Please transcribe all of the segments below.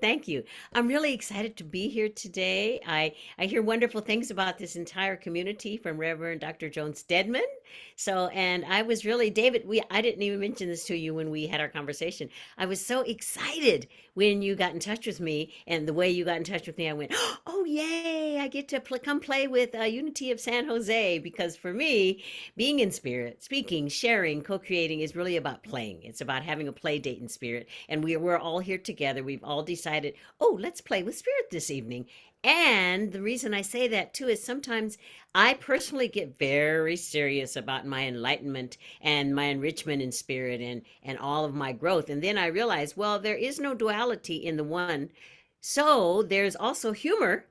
Thank you. I'm really excited to be here today. I hear wonderful things about this entire community from Reverend Dr. Joan Stedman. So, and I was really, David, I didn't even mention this to you when we had our conversation. I was so excited when you got in touch with me, and the way you got in touch with me, I went, oh, yay, I get to come play with Unity of San Jose. Because for me, being in spirit, speaking, sharing, co-creating is really about playing. It's about having a play date in spirit. And we're all here together. We've all decided, oh, let's play with spirit this evening. And the reason I say that too is sometimes I personally get very serious about my enlightenment and my enrichment in spirit and all of my growth. And then I realize, well, there is no duality in the one. So there's also humor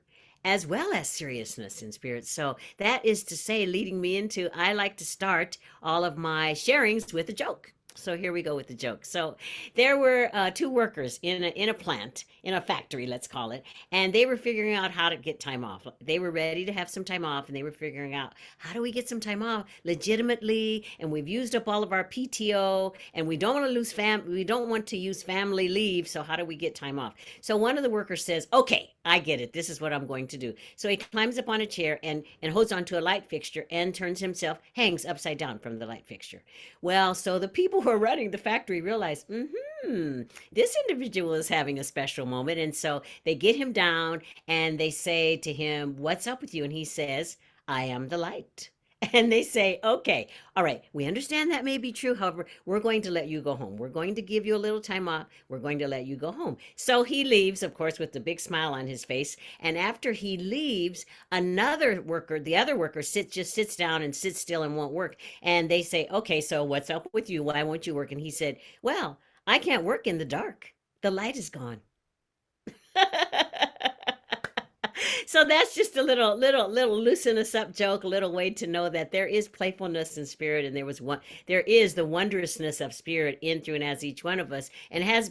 as well as seriousness in spirit. So that is to say, leading me into, I like to start all of my sharings with a joke. So here we go with the joke. So there were two workers in a plant, in a factory, let's call it, and they were figuring out how to get time off. They were ready to have some time off, and they were figuring out, how do we get some time off legitimately? And we've used up all of our PTO, and we don't want to we don't want to use family leave. So how do we get time off? So one of the workers says, "Okay, I get it. This is what I'm going to do." So he climbs up on a chair and holds onto a light fixture and turns himself, hangs upside down from the light fixture. Well, so the people who are running the factory realize, this individual is having a special moment. And so they get him down and they say to him, "What's up with you?" And he says, "I am the light." And they say, "Okay, all right, we understand that may be true. However, we're going to let you go home. We're going to give you a little time off. We're going to let you go home." So he leaves, of course, with the big smile on his face. And after he leaves, another worker, the other worker, just sits down and sits still and won't work. And they say, "Okay, so what's up with you? Why won't you work?" And he said, "Well, I can't work in the dark. The light is gone." So that's just a little loosen us up joke, a little way to know that there is playfulness in spirit, and there is the wondrousness of spirit in, through, and as each one of us, and has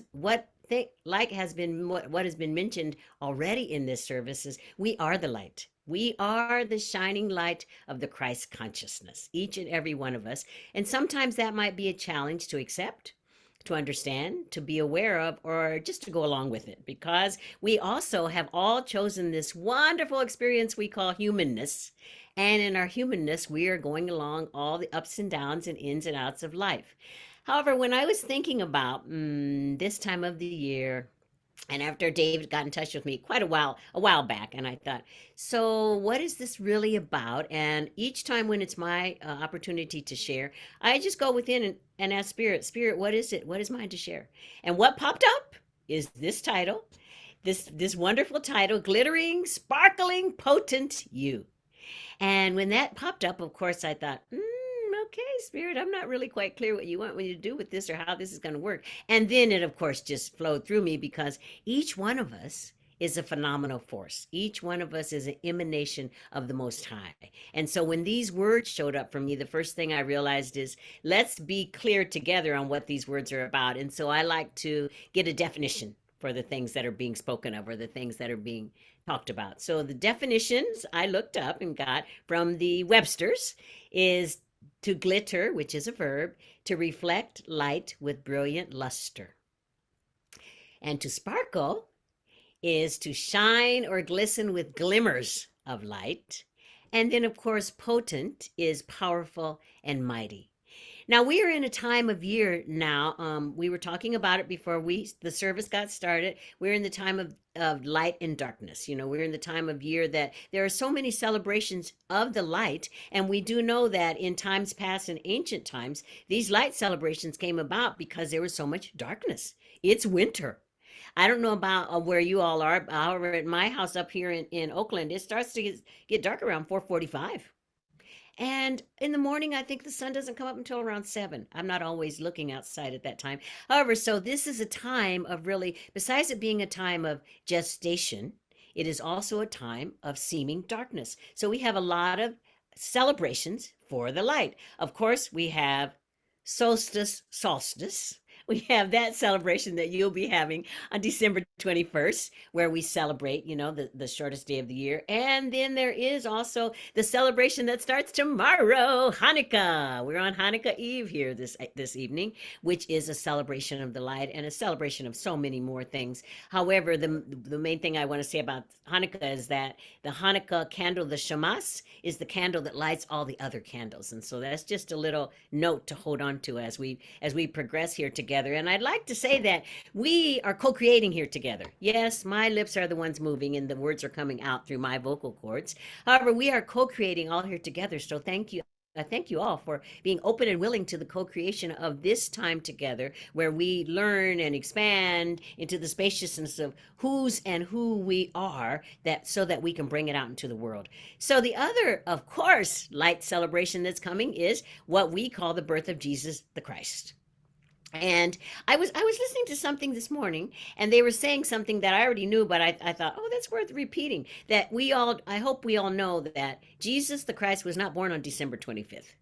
like has been what has been mentioned already in this service is we are the light. We are the shining light of the Christ consciousness, each and every one of us. And sometimes that might be a challenge to accept, to understand, to be aware of, or just to go along with it, because we also have all chosen this wonderful experience we call humanness. And in our humanness, we are going along all the ups and downs and ins and outs of life. However, when I was thinking about this time of the year, and after David got in touch with me quite a while back, and I thought, so what is this really about? And each time when it's my opportunity to share, I just go within and ask Spirit, Spirit, what is it? What is mine to share? And what popped up is this title, this wonderful title, Glittering, Sparkling, Potent You. And when that popped up, of course, I thought, okay, Spirit, I'm not really quite clear what you want me to do with this or how this is going to work. And then it, of course, just flowed through me because each one of us is a phenomenal force. Each one of us is an emanation of the Most High. And so when these words showed up for me, the first thing I realized is, let's be clear together on what these words are about. And so I like to get a definition for the things that are being spoken of or the things that are being talked about. So the definitions I looked up and got from the Webster's is to glitter, which is a verb, to reflect light with brilliant luster. And to sparkle is to shine or glisten with glimmers of light. And then, of course, potent is powerful and mighty. Now we are in a time of year now. We were talking about it before the service got started. We're in the time of light and darkness. You know, we're in the time of year that there are so many celebrations of the light, and we do know that in times past, in ancient times, these light celebrations came about because there was so much darkness. It's winter. I don't know about where you all are. However, at my house up here in Oakland, it starts to get dark around 4:45. And in the morning, I think the sun doesn't come up until around 7. I'm not always looking outside at that time. However, so this is a time of really, besides it being a time of gestation, it is also a time of seeming darkness. So we have a lot of celebrations for the light. Of course, we have solstice, we have that celebration that you'll be having on December 21st, where we celebrate, the shortest day of the year. And then there is also the celebration that starts tomorrow, Hanukkah. We're on Hanukkah Eve here this evening, which is a celebration of the light and a celebration of so many more things. However, the main thing I want to say about Hanukkah is that the Hanukkah candle, the shamas, is the candle that lights all the other candles. And so that's just a little note to hold on to as we progress here together. And I'd like to say that we are co-creating here together. Yes, my lips are the ones moving and the words are coming out through my vocal cords. However, we are co-creating all here together. So thank you. I thank you all for being open and willing to the co-creation of this time together where we learn and expand into the spaciousness of whose and who we are, that so that we can bring it out into the world. So the other, of course, light celebration that's coming is what we call the birth of Jesus the Christ. And I was listening to something this morning, and they were saying something that I already knew, but I thought, oh, that's worth repeating. That I hope we all know that Jesus the Christ was not born on December 25th.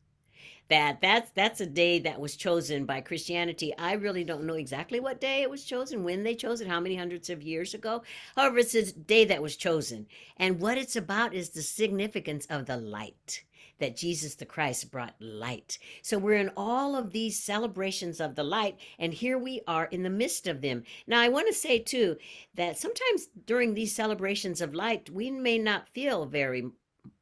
That's a day that was chosen by Christianity. I really don't know exactly what day it was chosen, when they chose it, how many hundreds of years ago. However, it's a day that was chosen. And what it's about is the significance of the light, that Jesus the Christ brought light. So we're in all of these celebrations of the light, and here we are in the midst of them. Now, I want to say too that sometimes during these celebrations of light, we may not feel very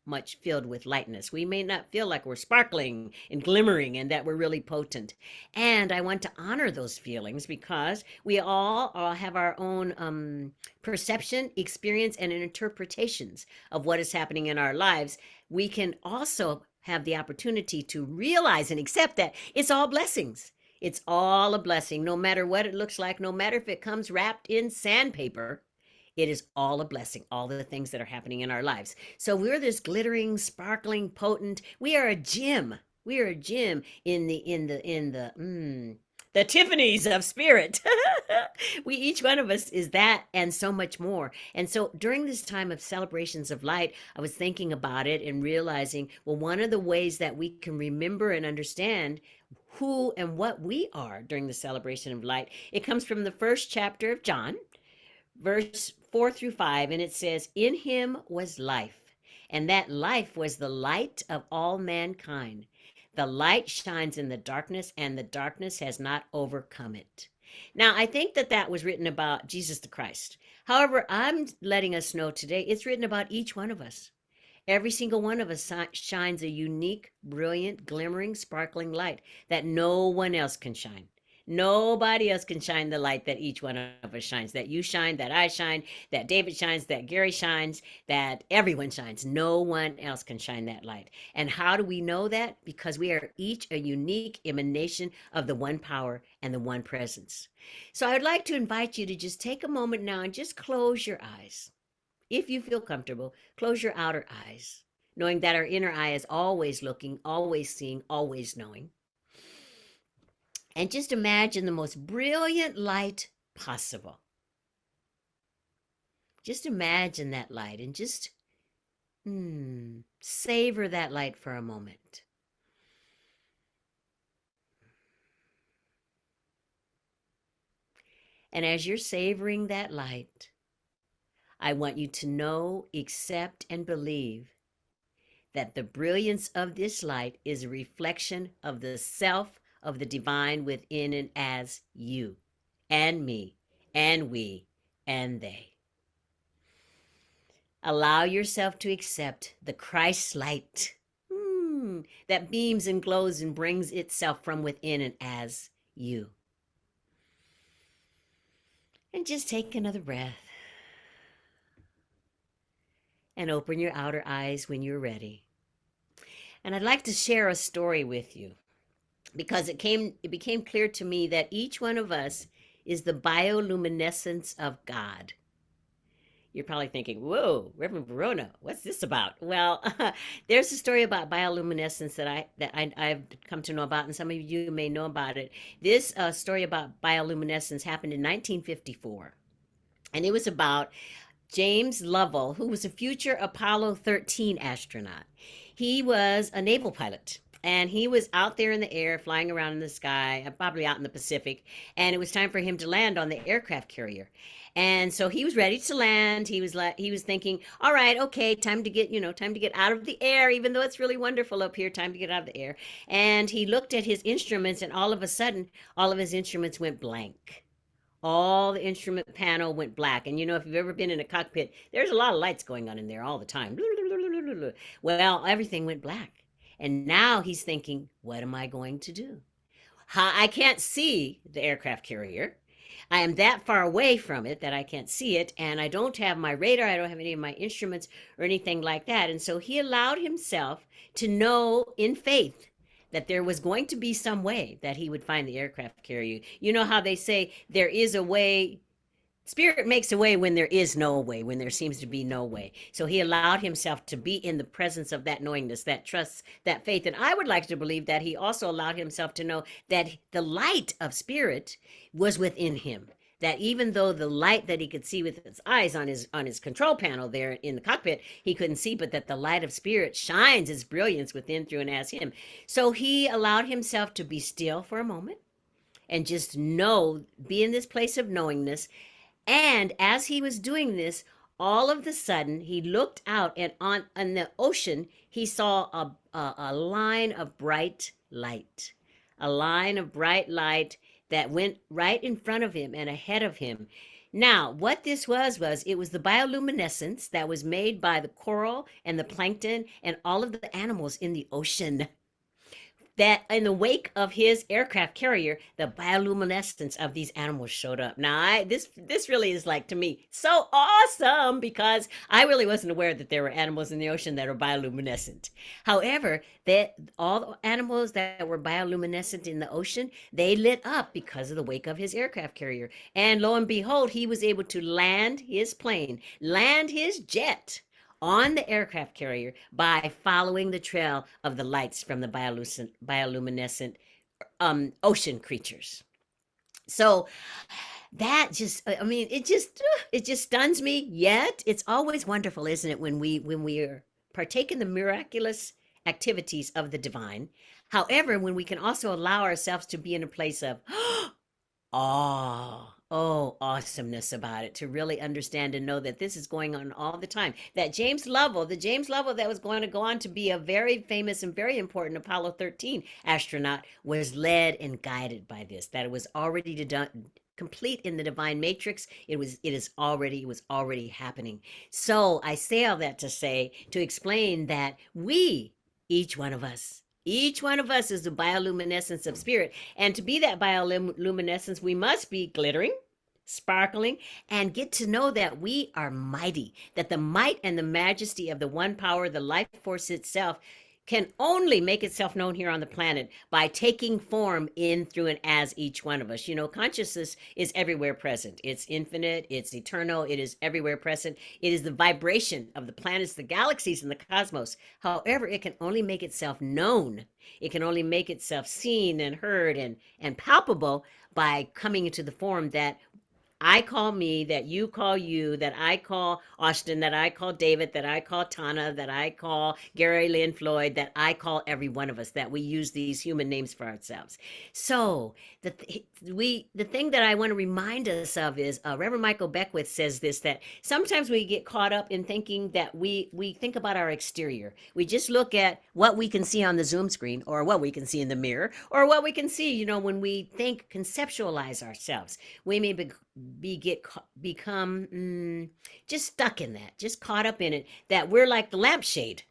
much filled with lightness. We may not feel like we're sparkling and glimmering and that we're really potent. And I want to honor those feelings because we all have our own perception, experience, and interpretations of what is happening in our lives. We can also have the opportunity to realize and accept that it's all blessings. It's all a blessing, no matter what it looks like, no matter if it comes wrapped in sandpaper. It is all a blessing, all the things that are happening in our lives. So we're this glittering, sparkling, potent. We are a gem. We are a gem in the Tiffany's of spirit. We, each one of us, is that and so much more. And so during this time of celebrations of light, I was thinking about it and realizing, well, one of the ways that we can remember and understand who and what we are during the celebration of light, it comes from the first chapter of John, verse 4 through 5, and it says, in him was life, and that life was the light of all mankind. The light shines in the darkness, and the darkness has not overcome it. Now, I think that was written about Jesus the Christ. However, I'm letting us know today it's written about each one of us. Every single one of us shines a unique, brilliant, glimmering, sparkling light that no one else can shine. Nobody else can shine the light that each one of us shines, that you shine, that I shine, that David shines, that Gary shines, that everyone shines. No one else can shine that light. And how do we know that? Because we are each a unique emanation of the one power and the one presence. So I'd like to invite you to just take a moment now and just close your eyes. If you feel comfortable, close your outer eyes, knowing that our inner eye is always looking, always seeing, always knowing. And just imagine the most brilliant light possible. Just imagine that light and just savor that light for a moment. And as you're savoring that light, I want you to know, accept, and believe that the brilliance of this light is a reflection of the self of the divine within and as you and me and we and they. Allow yourself to accept the Christ light that beams and glows and brings itself from within and as you. And just take another breath and open your outer eyes when you're ready. And I'd like to share a story with you, because it became clear to me that each one of us is the bioluminescence of God. You're probably thinking, whoa, Reverend Verona, what's this about? Well, there's a story about bioluminescence that I've come to know about, and some of you may know about it. This story about bioluminescence happened in 1954, and it was about James Lovell, who was a future Apollo 13 astronaut. He was a naval pilot, and he was out there in the air, flying around in the sky, probably out in the Pacific, and it was time for him to land on the aircraft carrier. And so he was ready to land. He was thinking, all right, okay, time to get, time to get out of the air, even though it's really wonderful up here, time to get out of the air. And he looked at his instruments, and all of a sudden, all of his instruments went blank. All the instrument panel went black. And if you've ever been in a cockpit, there's a lot of lights going on in there all the time. Well, everything went black. And now he's thinking, what am I going to do? I can't see the aircraft carrier. I am that far away from it that I can't see it, and I don't have my radar, I don't have any of my instruments or anything like that. And so he allowed himself to know in faith that there was going to be some way that he would find the aircraft carrier. You know how they say there is a way. Spirit makes a way when there is no way, when there seems to be no way. So he allowed himself to be in the presence of that knowingness, that trust, that faith. And I would like to believe that he also allowed himself to know that the light of spirit was within him. That even though the light that he could see with his eyes on his control panel there in the cockpit, he couldn't see, but that the light of spirit shines its brilliance within, through, and as him. So he allowed himself to be still for a moment and just be in this place of knowingness. And as he was doing this, all of the sudden, he looked out, and on the ocean, he saw a line of bright light. A line of bright light that went right in front of him and ahead of him. Now, what this was it was the bioluminescence that was made by the coral and the plankton and all of the animals in the ocean. That in the wake of his aircraft carrier, the bioluminescence of these animals showed up. Now, this really is, like, to me, so awesome, because I really wasn't aware that there were animals in the ocean that are bioluminescent. However, that all the animals that were bioluminescent in the ocean, they lit up because of the wake of his aircraft carrier. And lo and behold, he was able to land his plane, land his jet on the aircraft carrier by following the trail of the lights from the bioluminescent ocean creatures. So that just, I mean, it just stuns me. Yet it's always wonderful, isn't it, when we are partake in the miraculous activities of the divine. However, when we can also allow ourselves to be in a place of awesomeness about it, to really understand and know that this is going on all the time. That the James Lovell that was going to go on to be a very famous and very important Apollo 13 astronaut, was led and guided by this, that it was already done, complete in the divine matrix. It was already happening. So I say all that to explain that each one of us, each one of us is the bioluminescence of spirit. And to be that bioluminescence, we must be glittering, sparkling, and get to know that we are mighty, that the might and the majesty of the one power, the life force itself, can only make itself known here on the planet by taking form in, through, and as each one of us. Consciousness is everywhere present. It's infinite, it's eternal, it is everywhere present. It is the vibration of the planets, the galaxies, and the cosmos. However, it can only make itself known. It can only make itself seen and heard and palpable by coming into the form that I call me, that you call you, that I call Austin, that I call David, that I call Tana, that I call Gary Lynn Floyd, that I call every one of us, that we use these human names for ourselves. So the thing that I want to remind us of is Reverend Michael Beckwith says this, that sometimes we get caught up in thinking that we think about our exterior. We just look at what we can see on the Zoom screen, or what we can see in the mirror, or what we can see, when we conceptualize ourselves. We may become just stuck in that, just caught up in it, that we're like the lampshade.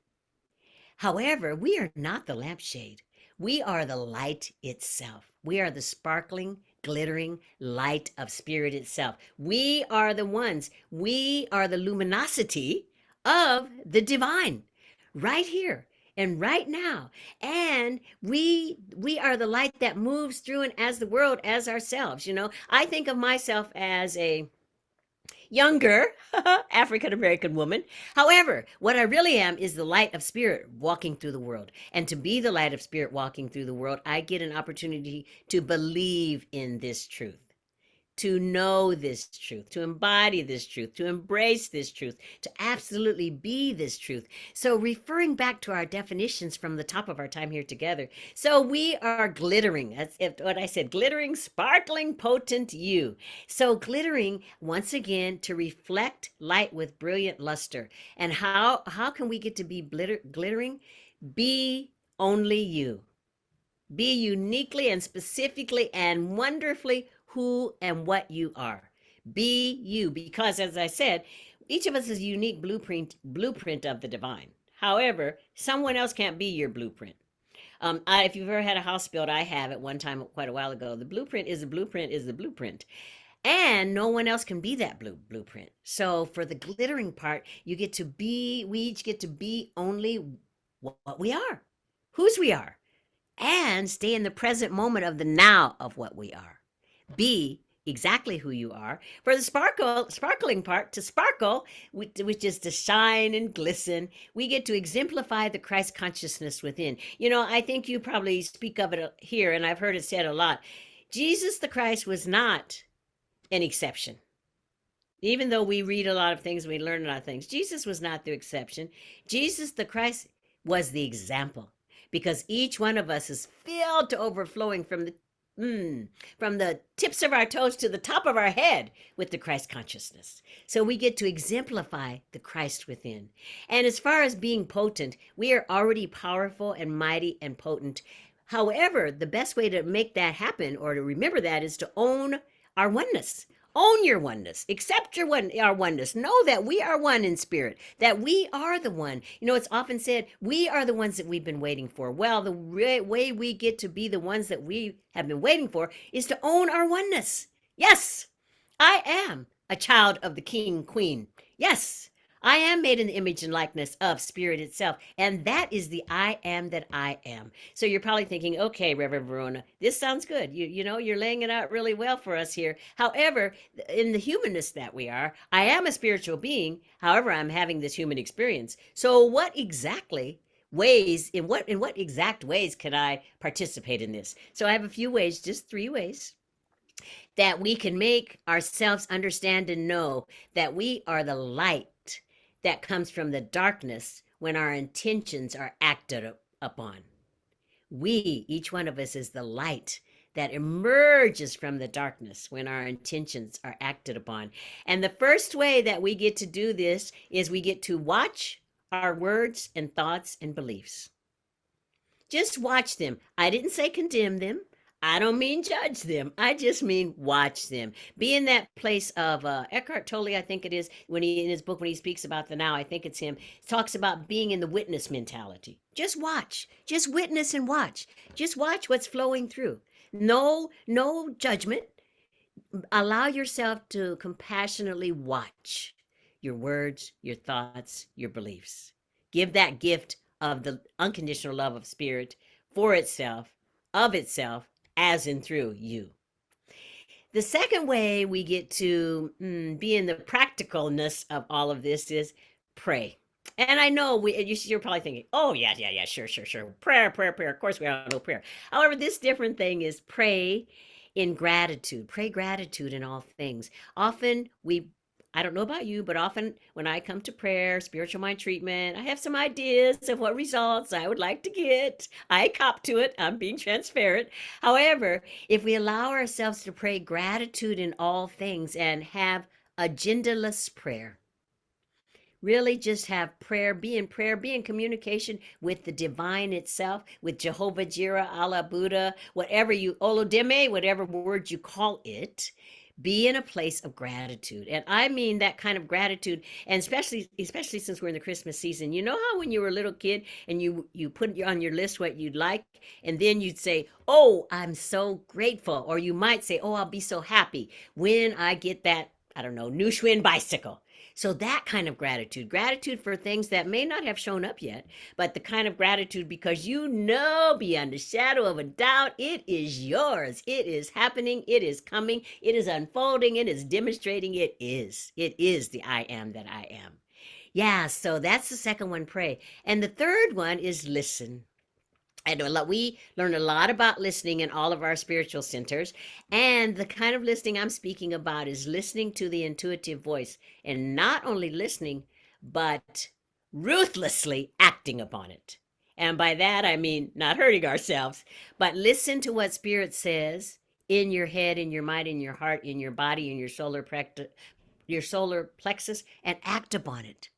However, we are not the lampshade. We are the light itself. We are the sparkling, glittering light of spirit itself. We are the ones. We are the luminosity of the divine right here and right now. And we are the light that moves through and as the world, as ourselves. I think of myself as a younger African American woman. However, what I really am is the light of spirit walking through the world. And to be the light of spirit walking through the world, I get an opportunity to believe in this truth. to know this truth, to embody this truth, to embrace this truth, to absolutely be this truth. So, referring back to our definitions from the top of our time here together, so we are glittering. That's what I said, glittering, sparkling, potent you. So, glittering, once again, to reflect light with brilliant luster. And how can we get to be glittering? Be only you. Be uniquely and specifically and wonderfully who and what you are. Be you, because as I said, each of us is a unique blueprint of the divine. However, someone else can't be your blueprint. If you've ever had a house built, I have at one time quite a while ago. The blueprint is the blueprint is the blueprint, and no one else can be that blueprint. So for the glittering part, you get to be. We each get to be only what we are, whose we are, and stay in the present moment of the now of what we are. Be exactly who you are. For the sparkling part, to sparkle, which is to shine and glisten, we get to exemplify the Christ consciousness within. I think you probably speak of it here, and I've heard it said a lot. Jesus the Christ was not an exception. Even though we read a lot of things, we learn a lot of things, Jesus was not the exception. Jesus the Christ was the example, because each one of us is filled to overflowing from the tips of our toes to the top of our head with the Christ consciousness. So we get to exemplify the Christ within. And as far as being potent, we are already powerful and mighty and potent. However, the best way to make that happen or to remember that is to own our oneness. Own your oneness. Accept our oneness. Know that we are one in spirit, that we are the one. It's often said, we are the ones that we've been waiting for. Well, the way we get to be the ones that we have been waiting for is to own our oneness. Yes, I am a child of the King, Queen. Yes, I am made in the image and likeness of Spirit itself. And that is the I am that I am. So you're probably thinking, okay, Reverend Verona, this sounds good. You're laying it out really well for us here. However, in the humanness that we are, I am a spiritual being. However, I'm having this human experience. So what exactly in what exact ways can I participate in this? So I have a few ways, just 3 ways that we can make ourselves understand and know that we are the light that comes from the darkness when our intentions are acted upon. Each one of us, is the light that emerges from the darkness when our intentions are acted upon. And the first way that we get to do this is we get to watch our words and thoughts and beliefs. Just watch them. I didn't say condemn them. I don't mean judge them. I just mean watch them. Be in that place of Eckhart Tolle, I think it is, when in his book, when he speaks about the now, I think it's him, talks about being in the witness mentality. Just watch. Just witness and watch. Just watch what's flowing through. No judgment. Allow yourself to compassionately watch your words, your thoughts, your beliefs. Give that gift of the unconditional love of spirit for itself, of itself, as in through you. The second way we get to be in the practicalness of all of this is pray. And I know you're probably thinking, oh, yeah, sure. Prayer. Of course, we all know prayer. However, this different thing is pray in gratitude. Pray gratitude in all things. Often I don't know about you, but often when I come to prayer, spiritual mind treatment, I have some ideas of what results I would like to get. I cop to it. I'm being transparent. However, if we allow ourselves to pray gratitude in all things and have agendaless prayer, really just have prayer, be in communication with the divine itself, with Jehovah Jireh, Allah, Buddha, Olodeme, whatever word you call it. Be in a place of gratitude. And I mean that kind of gratitude, and especially since we're in the Christmas season. You know how when you were a little kid and you put on your list what you'd like, and then you'd say, oh, I'm so grateful. Or you might say, oh, I'll be so happy when I get that, I don't know, new Schwinn bicycle. So that kind of gratitude for things that may not have shown up yet, but the kind of gratitude because beyond a shadow of a doubt, it is yours. It is happening. It is coming. It is unfolding. It is demonstrating. It is the I am that I am. Yeah, so that's the second one, pray. And the third one is listen. And we learn a lot about listening in all of our spiritual centers. And the kind of listening I'm speaking about is listening to the intuitive voice, and not only listening, but ruthlessly acting upon it. And by that, I mean not hurting ourselves, but listen to what Spirit says in your head, in your mind, in your heart, in your body, in your solar plexus, and act upon it.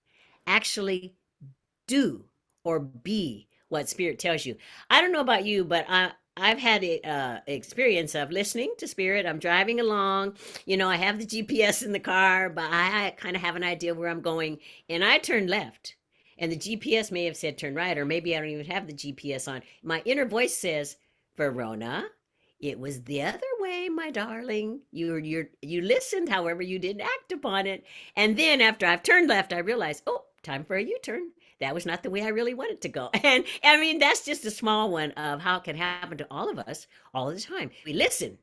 Actually do or be what spirit tells you. I don't know about you, but I've had a experience of listening to spirit. I'm driving along, I have the GPS in the car, but I kind of have an idea where I'm going, and I turn left. And the GPS may have said turn right, or maybe I don't even have the GPS on. My inner voice says, Verona, it was the other way, my darling. You listened, however, you didn't act upon it. And then after I've turned left, I realize, oh, time for a U-turn. That was not the way I really wanted to go. And I mean, that's just a small one of how it can happen to all of us all the time. We listen,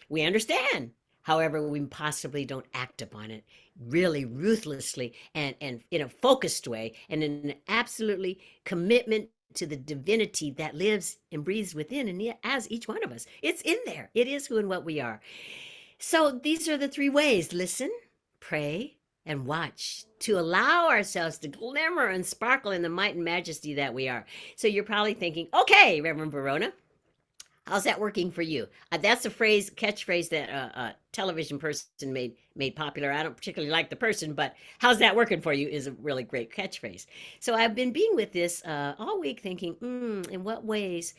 we understand. However, we possibly don't act upon it really ruthlessly and in a focused way and in an absolutely commitment to the divinity that lives and breathes within and as each one of us. It's in there. It is who and what we are. So these are the three ways: listen, pray, and watch, to allow ourselves to glimmer and sparkle in the might and majesty that we are. So you're probably thinking, okay, Reverend Verona, how's that working for you? That's a catchphrase that a television person made popular. I don't particularly like the person, but how's that working for you is a really great catchphrase. So I've been being with this all week, thinking, in what ways?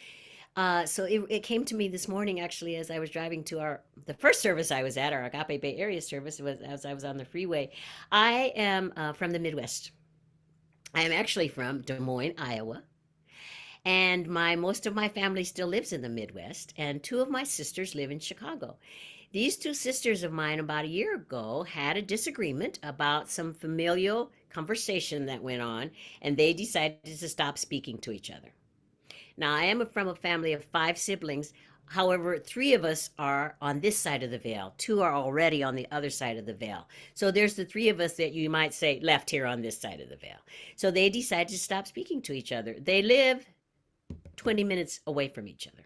So it came to me this morning, actually, as I was driving to the first service I was at, our Agape Bay Area service, was as I was on the freeway. I am from the Midwest. I am actually from Des Moines, Iowa. And most of my family still lives in the Midwest, and two of my sisters live in Chicago. These two sisters of mine, about a year ago, had a disagreement about some familial conversation that went on, and they decided to stop speaking to each other. Now, I am from a family of 5 siblings. However, 3 of us are on this side of the veil. 2 are already on the other side of the veil. So there's the 3 of us that you might say left here on this side of the veil. So they decided to stop speaking to each other. They live 20 minutes away from each other.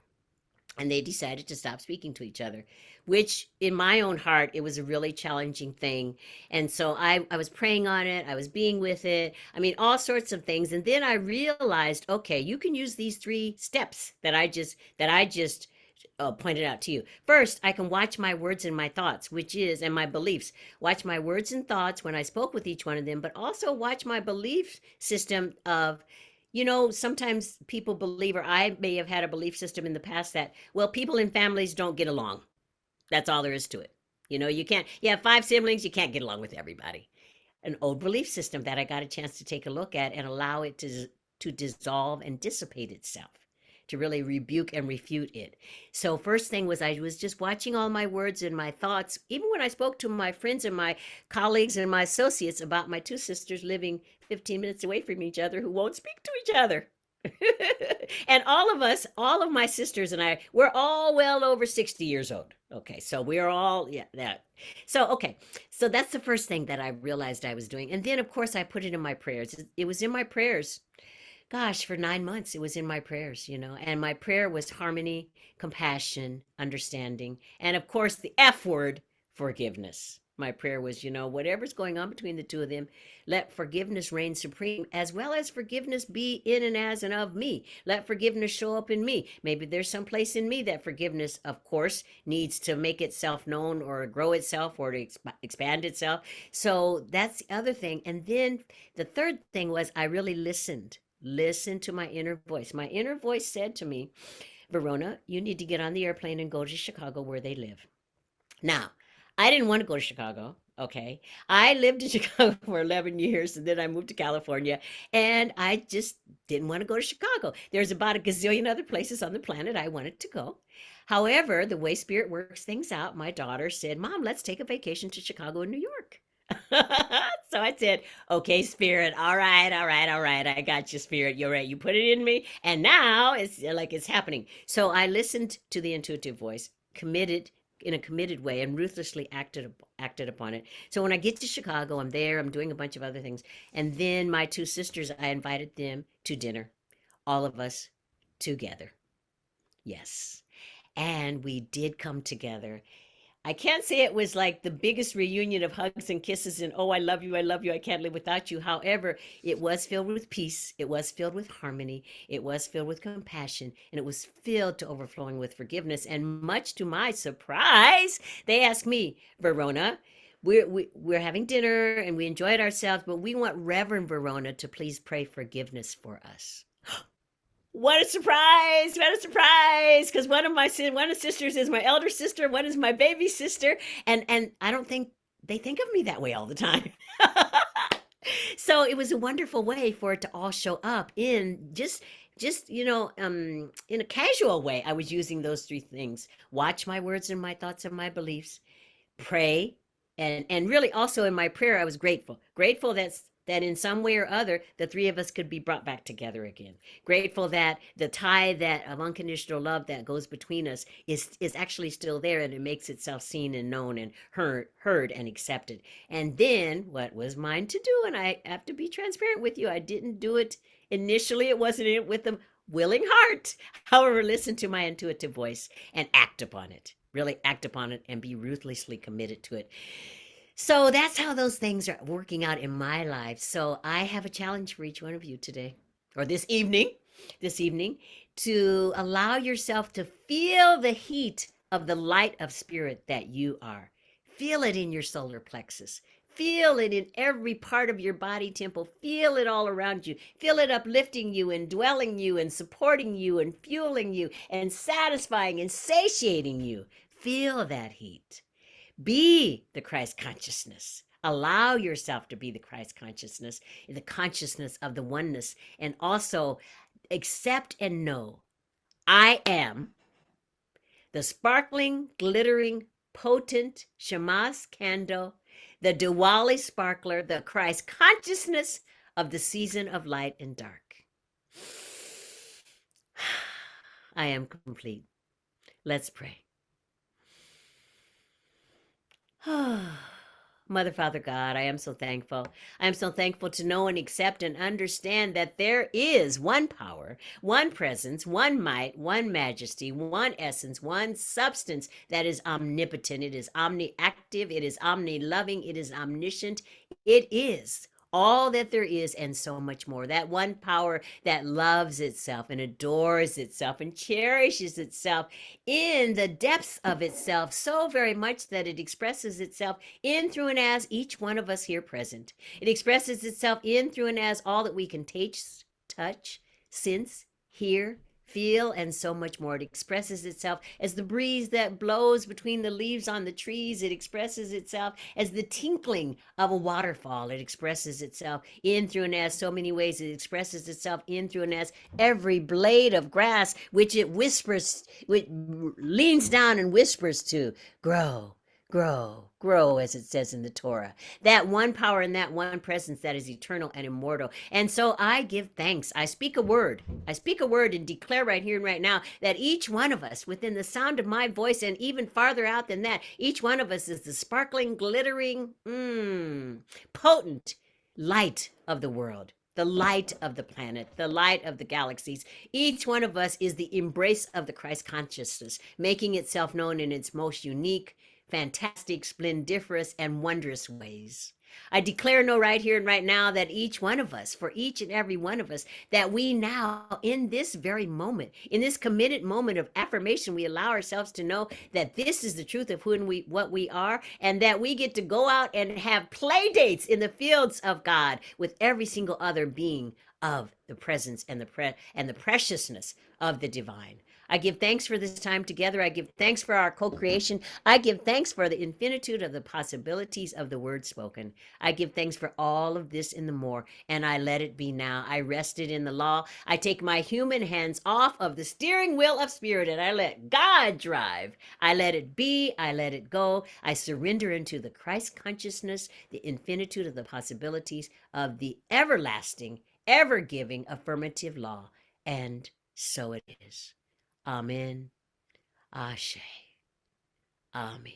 And they decided to stop speaking to each other, which in my own heart, it was a really challenging thing. And so I was praying on it. I was being with it. I mean, all sorts of things. And then I realized, okay, you can use these 3 steps that I just pointed out to you. First, I can watch my words and my thoughts, and my beliefs. Watch my words and thoughts when I spoke with each one of them, but also watch my belief system of, sometimes people believe, or I may have had a belief system in the past that, well, people in families don't get along. That's all there is to it. You have 5 siblings, you can't get along with everybody. An old belief system that I got a chance to take a look at and allow it to dissolve and dissipate itself, to really rebuke and refute it. So first thing was, I was just watching all my words and my thoughts, even when I spoke to my friends and my colleagues and my associates about my 2 sisters living 15 minutes away from each other who won't speak to each other. And all of my sisters and I, we're all well over 60 years old. Okay, so we're all, yeah, that. So, okay, so that's the first thing that I realized I was doing. And then, of course, I put it in my prayers. It was in my prayers. Gosh, for 9 months, it was in my prayers, and my prayer was harmony, compassion, understanding, and of course, the F word, forgiveness. My prayer was, whatever's going on between the 2 of them, let forgiveness reign supreme, as well as forgiveness be in and as and of me. Let forgiveness show up in me. Maybe there's some place in me that forgiveness, of course, needs to make itself known or grow itself or to expand itself. So that's the other thing. And then the third thing was, I really listened. Listen to my inner voice. My inner voice said to me, Verona, you need to get on the airplane and go to Chicago where they live. Now, I didn't want to go to Chicago. Okay. I lived in Chicago for 11 years and then I moved to California and I just didn't want to go to Chicago. There's about a gazillion other places on the planet I wanted to go. However, the way Spirit works things out, my daughter said, Mom, let's take a vacation to Chicago and New York. So I said, okay, Spirit, all right. I got you, Spirit. You're right. You put it in me. And now it's happening. So I listened to the intuitive voice, committed in a committed way, and ruthlessly acted upon it. So when I get to Chicago, I'm there, I'm doing a bunch of other things. And then my 2 sisters, I invited them to dinner. All of us, together. Yes. And we did come together. I can't say it was like the biggest reunion of hugs and kisses and, oh, I love you, I can't live without you. However, it was filled with peace, it was filled with harmony, it was filled with compassion, and it was filled to overflowing with forgiveness. And much to my surprise, they asked me, Verona, we're having dinner and we enjoyed ourselves, but we want Reverend Verona to please pray forgiveness for us. What a surprise! What a surprise! Because one of the sisters is my elder sister, one is my baby sister, and I don't think they think of me that way all the time. So it was a wonderful way for it to all show up in just in a casual way. I was using those three things: watch my words and my thoughts and my beliefs, pray, and really also in my prayer I was grateful that in some way or other the three of us could be brought back together again, grateful that the tie that of unconditional love that goes between us is actually still there, and it makes itself seen and known and heard and accepted. And then what was mine to do, and I have to be transparent with you, I didn't do it initially, it wasn't it with a willing heart. However, listen to my intuitive voice and act upon it, really act upon it and be ruthlessly committed to it. So that's how those things are working out in my life. So I have a challenge for each one of you today, or this evening, to allow yourself to feel the heat of the light of spirit that you are. Feel it in your solar plexus. Feel it in every part of your body temple. Feel it all around you. Feel it uplifting you and dwelling you and supporting you and fueling you and satisfying and satiating you. Feel that heat. Be the Christ consciousness. Allow yourself to be the Christ consciousness, the consciousness of the oneness, and also accept and know I am the sparkling, glittering, potent Shamas candle, the Diwali sparkler, the Christ consciousness of the season of light and dark. I am complete. Let's pray. Mother, Father, God, I am so thankful. I am so thankful to know and accept and understand that there is one power, one presence, one might, one majesty, one essence, one substance that is omnipotent. It is omniactive. It is omni-loving. It is omniscient. It is all that there is and so much more. That one power that loves itself and adores itself and cherishes itself in the depths of itself so very much that it expresses itself in, through, and as each one of us here present. It expresses itself in, through, and as all that we can taste, touch, sense, hear, feel, and so much more. It expresses itself as the breeze that blows between the leaves on the trees. It expresses itself as the tinkling of a waterfall. It expresses itself in, through, and as so many ways. It expresses itself in, through, and as every blade of grass which it whispers, which leans down and whispers to, grow, grow, grow, as it says in the Torah. That one power and that one presence that is eternal and immortal. And so I give thanks. I speak a word. I speak a word and declare right here and right now that each one of us, within the sound of my voice and even farther out than that, each one of us is the sparkling, glittering, potent light of the world, the light of the planet, the light of the galaxies. Each one of us is the embrace of the Christ consciousness, making itself known in its most unique, fantastic, splendiferous, and wondrous ways. I declare no right here and right now that each one of us, for each and every one of us, that we now, in this very moment, in this committed moment of affirmation, we allow ourselves to know that this is the truth of who and what we are, and that we get to go out and have play dates in the fields of God with every single other being of the presence and the preciousness of the divine. I give thanks for this time together. I give thanks for our co-creation. I give thanks for the infinitude of the possibilities of the word spoken. I give thanks for all of this and the more, and I let it be now. I rested in the law. I take my human hands off of the steering wheel of spirit, and I let God drive. I let it be. I let it go. I surrender into the Christ consciousness, the infinitude of the possibilities of the everlasting, ever-giving affirmative law. And so it is. Amen. Ashe. Amen.